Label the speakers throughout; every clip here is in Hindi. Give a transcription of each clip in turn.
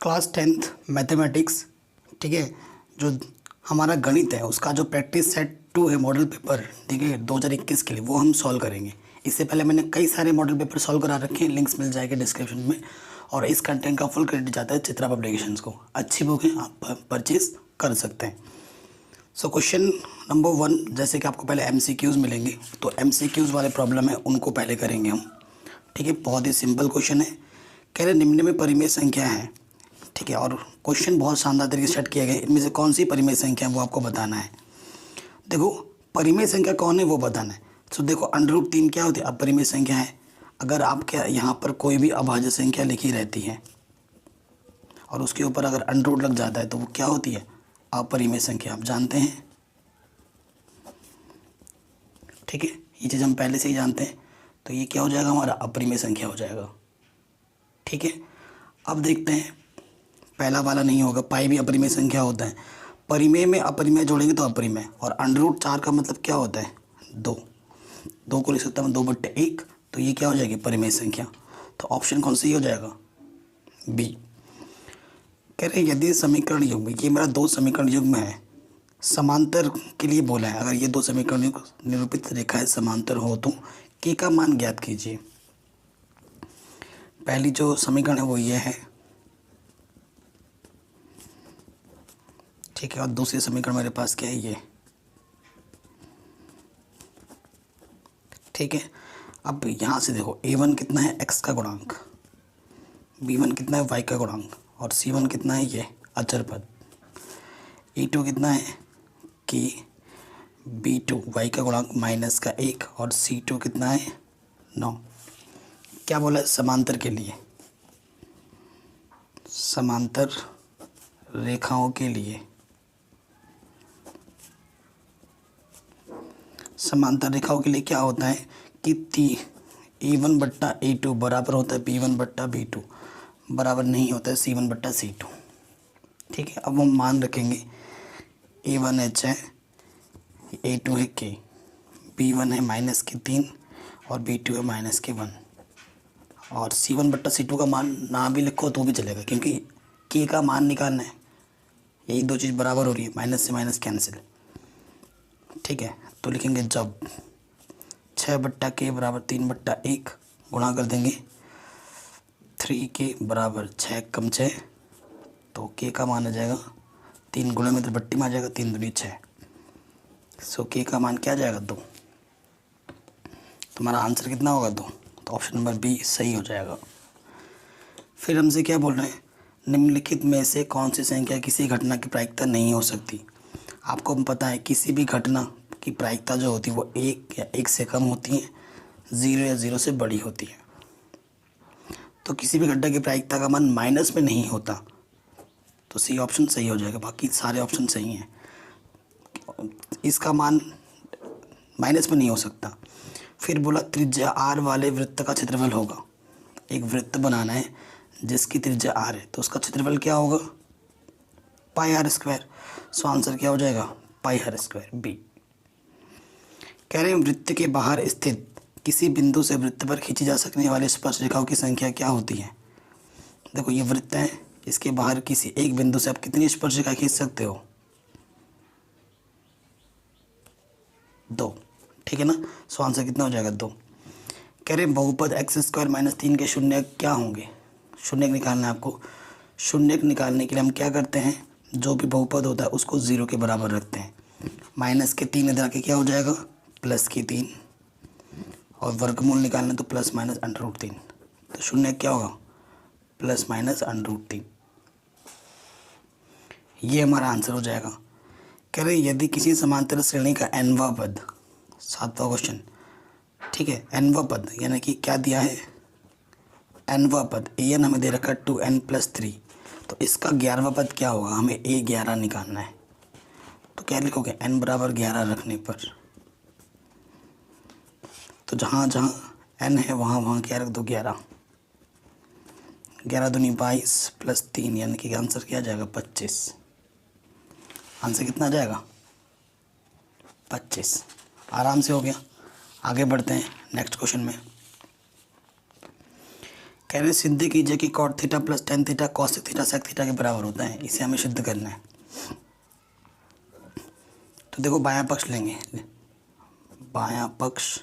Speaker 1: क्लास 10th मैथमेटिक्स, ठीक है, जो हमारा गणित है उसका जो प्रैक्टिस सेट 2 है मॉडल पेपर, ठीक है, 2021 के लिए, वो हम सॉल्व करेंगे। इससे पहले मैंने कई सारे मॉडल पेपर सॉल्व करा रखे हैं, लिंक्स मिल जाएंगे डिस्क्रिप्शन में। और इस कंटेंट का फुल क्रेडिट जाता है चित्रा पब्लिकेशंस को। अच्छी बुक है, आप परचेज कर सकते हैं। सो क्वेश्चन नंबर 1, जैसे कि आपको पहले MCQs मिलेंगे, तो MCQs वाले प्रॉब्लम है उनको पहले करेंगे हम, ठीक है। बहुत ही सिंपल क्वेश्चन है। कह रहे निम्न में परिमेय संख्या है, ठीक है, और क्वेश्चन बहुत शानदार तरीके से सेट किया गया है। इनमें से कौन सी परिमेय संख्या है वो आपको बताना है। देखो परिमेय संख्या कौन है वो बताना है। तो देखो √3 क्या होती है, अपरिमेय संख्या है। अगर आपके यहाँ पर कोई भी अभाज्य संख्या लिखी रहती है और उसके ऊपर अगर √ लग जाता है तो वो क्या होती है, अपरिमेय संख्या, आप जानते हैं, ठीक है। ये चीज़ हम पहले से ही जानते हैं। तो ये क्या हो जाएगा, हमारा अपरिमेय संख्या हो जाएगा, ठीक है। अब देखते हैं, पहला वाला नहीं होगा, पाई भी अपरिमेय संख्या होता है। परिमेय में अपरिमेय जोड़ेंगे तो अपरिमेय, और √4 का मतलब क्या होता है, 2 को लिख सकता हूँ 2/1, तो ये क्या हो जाएगी, परिमेय संख्या। तो ऑप्शन कौन सी हो जाएगा, बी। कह रहे हैं यदि समीकरण युग्म, ये मेरा 2 समीकरण युग्म है, समांतर के लिए बोला है। अगर ये 2 समीकरण युग्म निरूपित रेखाएं समांतर हो तो के का मान ज्ञात कीजिए। पहली जो समीकरण है वो ये है, ठीक है, और दूसरी समीकरण मेरे पास क्या है, ये, ठीक है। अब यहाँ से देखो A1 कितना है, x का गुणांक, B1 कितना है, y का गुणांक, और C1 कितना है, ये अचर पद। E2 कितना है, कि B2 y का गुणांक -1, और C2 कितना है, 9। क्या बोला है, समांतर के लिए, समांतर रेखाओं के लिए, समांतर रेखाओं के लिए क्या होता है कि A1/A2 बराबर होता है B1/B2, बराबर नहीं होता है C1/C2, ठीक है। अब हम मान रखेंगे A1 h है, A2 है k, B1 है -3 और B2 है -1, और C1/C2 का मान ना भी लिखो तो भी चलेगा, क्योंकि k का मान निकालना है। यही 2 चीज़ बराबर हो रही है, माइनस से माइनस कैंसिल, ठीक है। तो लिखेंगे जब 6/k बराबर 3/1 गुणा कर देंगे 3k बराबर 6 कम 6, तो k का मान आ जाएगा 3 गुणे में, तो बट्टी में आ जाएगा 3 दूनी 6। सो k का मान क्या आ जाएगा, 2। तुम्हारा आंसर कितना होगा, 2। तो ऑप्शन नंबर बी सही हो जाएगा। फिर हमसे क्या बोल रहे हैं, निम्नलिखित में से कौन सी संख्या किसी घटना की प्रायिकता नहीं हो सकती। आपको पता है किसी भी घटना की प्रायिकता जो होती है वो 1 या 1 से कम होती है, 0 या 0 से बड़ी होती है। तो किसी भी घटना की प्रायिकता का मान माइनस में नहीं होता, तो सी ऑप्शन सही हो जाएगा। बाकी सारे ऑप्शन सही हैं, इसका मान माइनस में नहीं हो सकता। फिर बोला त्रिज्या r वाले वृत्त का क्षेत्रफल होगा। एक वृत्त बनाना है जिसकी त्रिज्या r है, तो उसका क्षेत्रफल क्या होगा, πr²। सो आंसर क्या हो जाएगा, πr², बी। कह रहे हैं वृत्त के बाहर स्थित किसी बिंदु से वृत्त पर खींची जा सकने वाली स्पर्श रेखाओं की संख्या क्या होती है। देखो ये वृत्त है, इसके बाहर किसी एक बिंदु से आप कितनी स्पर्श रेखा खींच सकते हो, 2, ठीक है ना। सो आंसर कितना हो जाएगा, 2। कह रहे हैं बहुपद x² - 3 के शून्य क्या होंगे। शून्य निकालना है आपको। शून्य निकालने के लिए हम क्या करते हैं, जो भी बहुपद होता है उसको 0 के बराबर रखते हैं। -3 इधर आके क्या हो जाएगा, +3, और वर्गमूल निकालना तो ±√3, तो शून्य क्या होगा, ±√3। ये हमारा आंसर हो जाएगा। कह रहे यदि किसी समांतर श्रेणी का nवां पद, 7वां क्वेश्चन, ठीक है, nवां पद यानी कि क्या दिया है, nवां पद an हमें दे रखा है 2n+3, तो इसका 11वां पद क्या होगा, हमें a11 निकालना है। तो क्या लिखोगे, n बराबर 11 रखने पर, तो जहाँ जहाँ n है वहाँ वहाँ क्या रख दो, 11। 11 दूनी 22 +3, यानी कि आंसर क्या आ जाएगा, 25। आंसर कितना आ जाएगा, 25। आराम से हो गया। आगे बढ़ते हैं नेक्स्ट क्वेश्चन में। कह रहे सिद्ध कीजिए कि cot theta plus tan theta cosec theta sec theta के बराबर होता है। इसे हमें सिद्ध करना है। तो देखो बायां पक्ष लेंगे, बायां पक्ष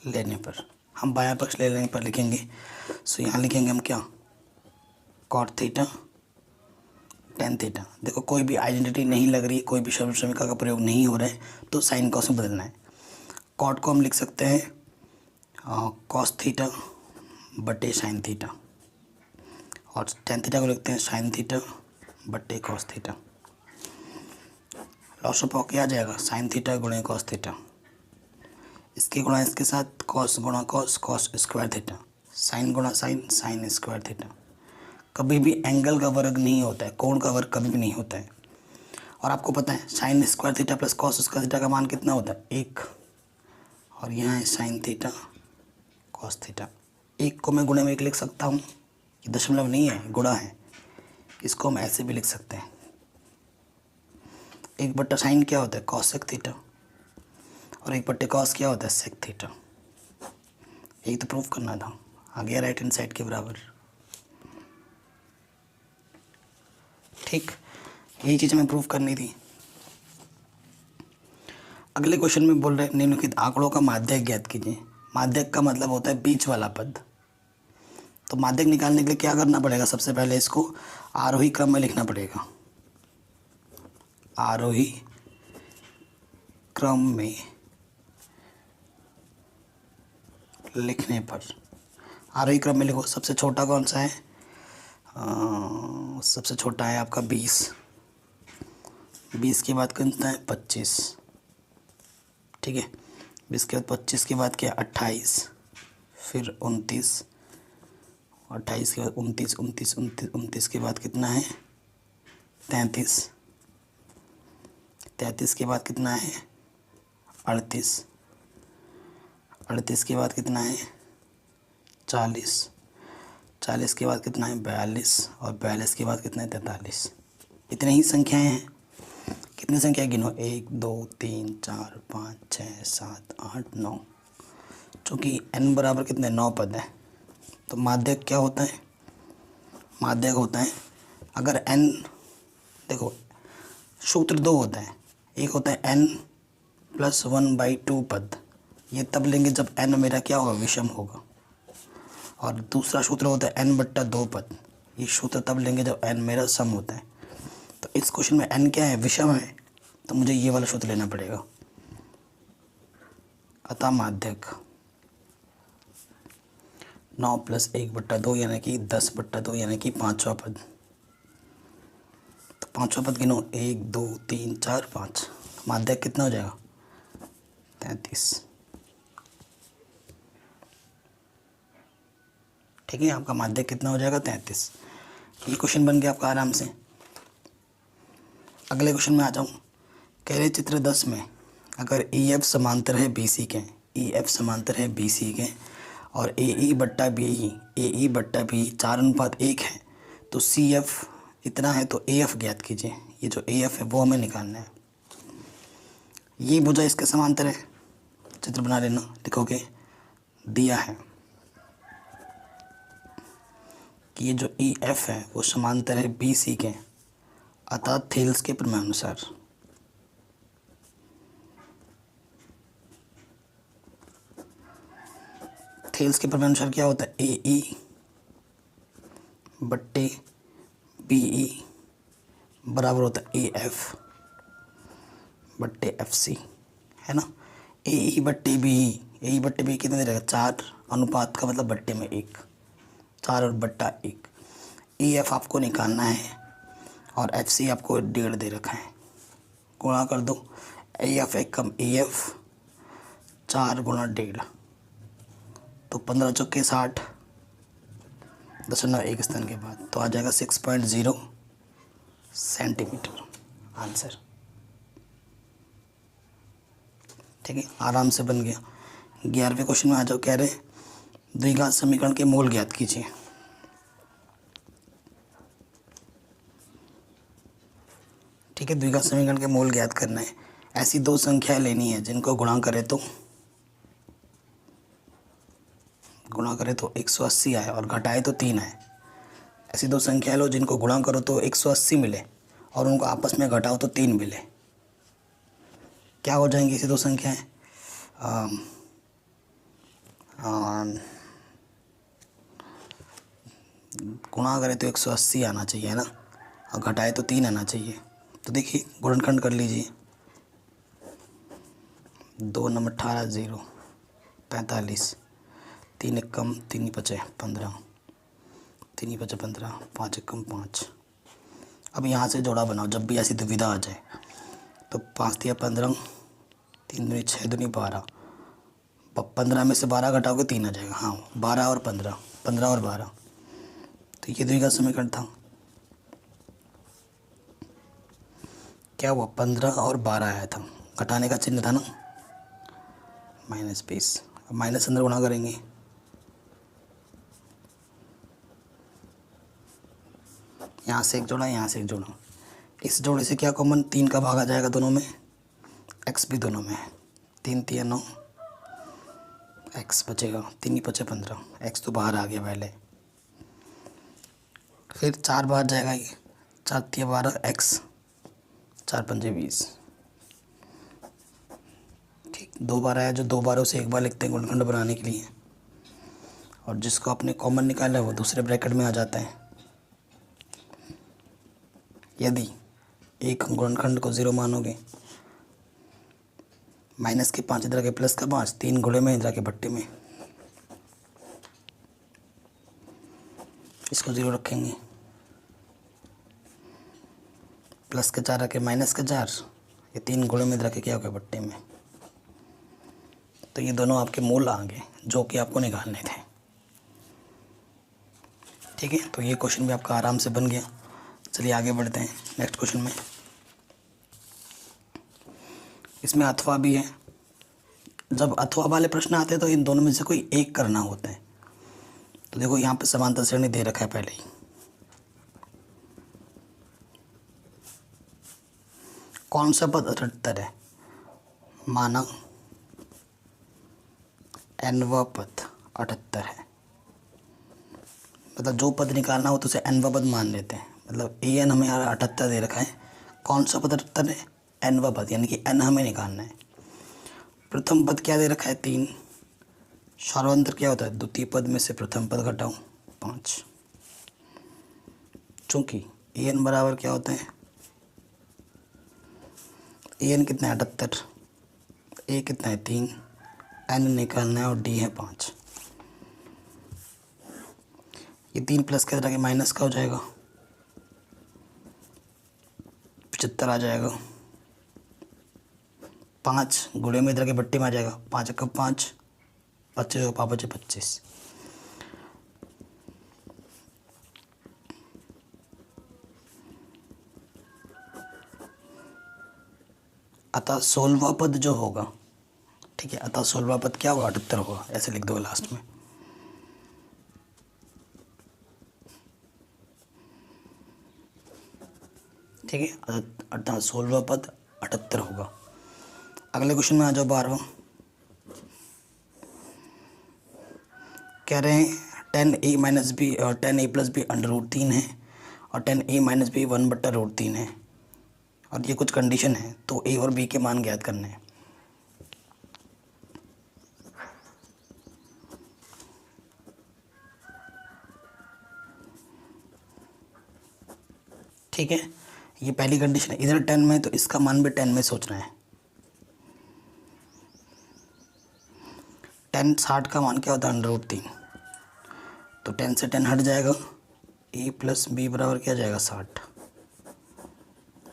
Speaker 1: लेने पर, हम बायां पक्ष ले लेने पर लिखेंगे, सो यहाँ लिखेंगे हम क्या, कॉट थीटा टेन थीटा। देखो कोई भी आइडेंटिटी नहीं लग रही है, कोई भी शब्द श्रमिका का प्रयोग नहीं हो रहा है, तो साइन कॉस में बदलना है। कॉट को हम लिख सकते हैं कॉस थीटा बटे साइन थीटा, और टेन थीटा को लिखते हैं साइन थीटा बटे कॉस थीटा। लॉस ऑफ क्या आ जाएगा, साइन थीटा गुणे कॉस थीटा, इसके गुणा इसके साथ कॉस गुणा cos, cos square theta, sine गुणा साइन, साइन स्क्वायर थीटा। कभी भी एंगल का वर्ग नहीं होता है, कोण का वर्ग कभी भी नहीं होता है। और आपको पता है sign square theta plus cos square theta का मान कितना होता है, 1। और यहाँ है साइन थीटा कॉस थीटा। 1 को मैं गुणे में 1 लिख सकता हूँ, ये दशमलव नहीं है, गुणा है। इसको हम ऐसे भी लिख सकते हैं, 1 बट्टा साइन क्या होता है, कॉसेक थीटा, और 1 बट्टे कॉस क्या होता है, सेक थीटा। यही तो प्रूफ करना था, आ गया राइट हैंड साइड के बराबर। ठीक, यही चीज़ हमें प्रूफ करनी थी। अगले क्वेश्चन में बोल रहे हैं निम्नलिखित आंकड़ों का माध्यक ज्ञात कीजिए। माध्यक का मतलब होता है बीच वाला पद। तो माध्यक निकालने के लिए क्या करना पड़ेगा, सबसे पहले इसको आरोही क्रम में लिखना पड़ेगा। आरोही क्रम में लिखने पर, आरोही क्रम में लिखो। सबसे छोटा कौन सा है, सबसे छोटा है आपका 20, 20 के बाद कितना है 25, ठीक है। 20 के बाद 25 के बाद क्या 28, फिर 29, 28 के बाद 29, 29, 29, 29 के बाद कितना है 33, 33 के बाद कितना है 38, 38 के बाद कितना है 40, 40 के बाद कितना है 42, और 42 के बाद कितना है 43। इतनी ही संख्याएं हैं। कितनी संख्या गिनो, 1 2 3 4 5 6 7 8 9। चूँकि n बराबर कितने 9 पद है, तो माध्यक क्या होता है, माध्यक होता है अगर n, देखो सूत्र 2 होता है, एक होता है n + 1/2 पद, ये तब लेंगे जब n मेरा क्या होगा, विषम होगा। और दूसरा सूत्र होता है n/2 पद, ये सूत्र तब लेंगे जब n मेरा सम होता है। तो इस क्वेश्चन में n क्या है, विषम है, तो मुझे ये वाला सूत्र लेना पड़ेगा। अतः माध्यक 9 + 1/2 यानी कि 10/2 यानी कि 5वां पद। तो 5वां पद गिनो, 1 2 3 4 5। माध्यक कितना हो जाएगा 33। ठीक है, आपका माध्यक कितना हो जाएगा 33। ये क्वेश्चन बन गया आपका आराम से। अगले क्वेश्चन में आ जाऊँ। कह रहे चित्र 10 में अगर EF समांतर है BC के, EF समांतर है BC के, और AE बट्टा BE 4:1 है, तो CF इतना है, तो AF ज्ञात कीजिए। ये जो AF है वो हमें निकालना है। ये भुजा इसके समांतर है, चित्र बना लेना, लिखोगे दिया है कि ये जो EF है वो समांतर है BC के, अतः थेल्स के प्रमेयानुसार थेल्स के प्रमेयानुसार क्या होता है, AE बट्टे BE बराबर होता है AF बट्टे FC, है ना। AE बट्टे BE कितना दे रहेगा, 4 अनुपात का मतलब बट्टे में 1, 4 और बट्टा 1। EF आपको निकालना है और FC आपको 1.5 दे रखा है, गुणा कर दो। AF एकम EF 4 गुणा 1.5, तो 15 चौके 60, 0.1 स्थान के बाद, तो आ जाएगा 6.0 सेंटीमीटर आंसर। ठीक है, आराम से बन गया। 11वें क्वेश्चन में आ जाओ। कह रहे द्विघात समीकरण के मूल ज्ञात कीजिए। ठीक है, द्विघात समीकरण के मूल ज्ञात करना है। ऐसी 2 संख्याएं लेनी है जिनको गुणा करें तो गुणा करें तो 180 आए और घटाए तो 3 आए। ऐसी दो संख्या लो जिनको गुणा करो तो 180 मिले और उनको आपस में घटाओ तो 3 मिले। क्या हो जाएंगी ऐसी दो संख्याएं? गुणा करें तो 180 आना चाहिए, है ना, और घटाए तो 3 आना चाहिए। तो देखिए गुणनखंड कर लीजिए। 2 नम 18 0 45, 3 एक कम 3 पचे 15, 3 पचे 15, 5 एक कम 5। अब यहाँ से जोड़ा बनाओ जब भी ऐसी दुविधा आ जाए। तो 5 दिया 15, 3 दूनी 6 दूनी 12, 15 में से 12 घटाओगे 3 आ जाएगा। हाँ 12 और 15, 15 और 12, तो ये द्विघात समीकरण था। क्या हुआ? 15 और 12 आया था, घटाने का चिन्ह था ना, -20। अब माइनस अंदर गुणा करेंगे। यहाँ से एक जोड़ा, यहाँ से एक जोड़ा, इस जोड़े से क्या कॉमन? 3 का भाग आ जाएगा दोनों में, x भी दोनों में है। 3 3 9, x बचेगा 3 ही पचे 15, x तो बाहर आ गया पहले। फिर 4 बाहर जाएगा, ये 4 3 12, x 4 पंजे 20। ठीक, 2 बार आया, जो 2 बारों से एक बार लिखते हैं गुणनखंड बनाने के लिए, और जिसको आपने कॉमन निकाला है वो दूसरे ब्रैकेट में आ जाता है। यदि एक गुणनखंड को 0 मानोगे, माइनस के 5 इधर के प्लस का 5, 3 गुणे में इधर के भट्टे में, इसको 0 रखेंगे। प्लस के 4 रखे माइनस के 4, ये 3 गुणे में इधर के क्या हो गया भट्टे में। तो ये दोनों आपके मूल आ गए जो कि आपको निकालने थे। ठीक है, तो ये क्वेश्चन भी आपका आराम से बन गया। चलिए आगे बढ़ते हैं नेक्स्ट क्वेश्चन में। इसमें अथवा भी है। जब अथवा वाले प्रश्न आते हैं तो इन दोनों में से कोई एक करना होता है। तो देखो यहाँ पे समांतर श्रेणी दे रखा है पहले ही। कौन सा पद 78 है? माना nवा पद 78 है। मतलब जो पद निकालना हो तो उसे nवा पद मान लेते हैं। मतलब an हमें 78 दे रखा है, कौन सा पद 78 है? nवा पद, यानी कि n हमें निकालना है। प्रथम पद क्या दे रखा है? 3। सार्वंतर क्या होता है? द्वितीय पद में से प्रथम पद घटाओ 5। चूँकि an बराबर क्या होता है? an कितना है? 78, a कितना है? 3, n निकालना है और d है 5। ये 3 प्लस के तरह के माइनस का हो जाएगा, 75 आ जाएगा। 5 गुणे में इधर के भट्टे में आ जाएगा, 5 एक 5, 25 5 बचे 25। अतः 16वां पद जो होगा, ठीक है, अतः 16वां पद क्या होगा? 78 होगा। ऐसे लिख दो लास्ट में। ठीक है, अतः 16वां पद 78 होगा। अगले क्वेश्चन में आ जाओ 12वां। कह रहे हैं 10a माइनस बी और 10a प्लस बी √3 है और 10a माइनस बी 1/√3 है, और ये कुछ कंडीशन है। तो a और b के मान ज्ञात करने हैं। ठीक है, ये पहली कंडीशन है। इधर 10 में तो इसका मान भी 10 में सोचना है। 10 60 का मान क्या होता है? √3। तो 10 से 10 हट जाएगा, a प्लस बी बराबर क्या जाएगा? 60।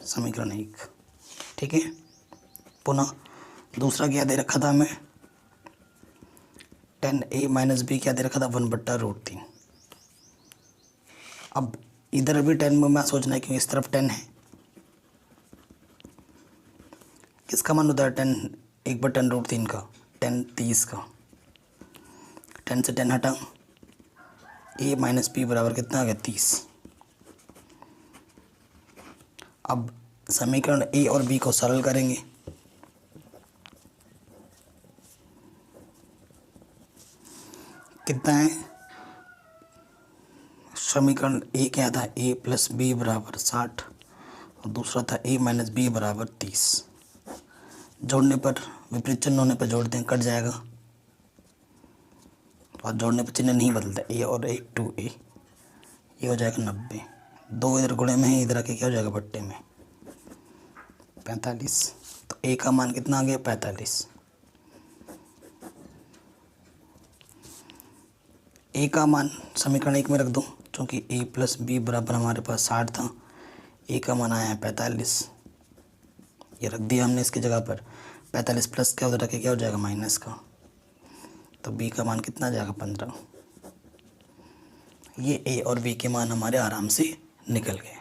Speaker 1: समीकरण 1। ठीक है, पुनः दूसरा क्या दे रखा था हमें? 10a माइनस बी क्या दे रखा था? 1/√3। अब इधर भी 10 में मैं सोचना है क्योंकि इस तरफ 10 है। किसका मान होता है 10? 1/10√3 का, 10 30 का। 10 से 10 हटा, a माइनस बी बराबर कितना आ गया? 30। अब समीकरण a और b को सरल करेंगे। कितना है, समीकरण ए क्या था, ए प्लस बी बराबर 60 और दूसरा था ए माइनस बी बराबर 30। जोड़ने पर, विपरीत चिन्ह होने पर जोड़ते हैं, कट जाएगा और जोड़ने पर चिन्ह नहीं बदलता, ए और ए 2a, ये हो जाएगा 90। 2 इधर गुणे में है, इधर आके क्या हो जाएगा बट्टे में, 45। तो ए का मान कितना आ गया, 45। ए का मान समीकरण 1 में रख दो, क्योंकि ए प्लस बी बराबर हमारे पास 60 था, ए का मान आया है 45, ये रख दिया हमने इसकी जगह पर। 45 प्लस क्या उधर रखे क्या हो जाएगा माइनस का, तो बी का मान कितना आ जाएगा 15। ये ए और बी के मान हमारे आराम से निकल गए।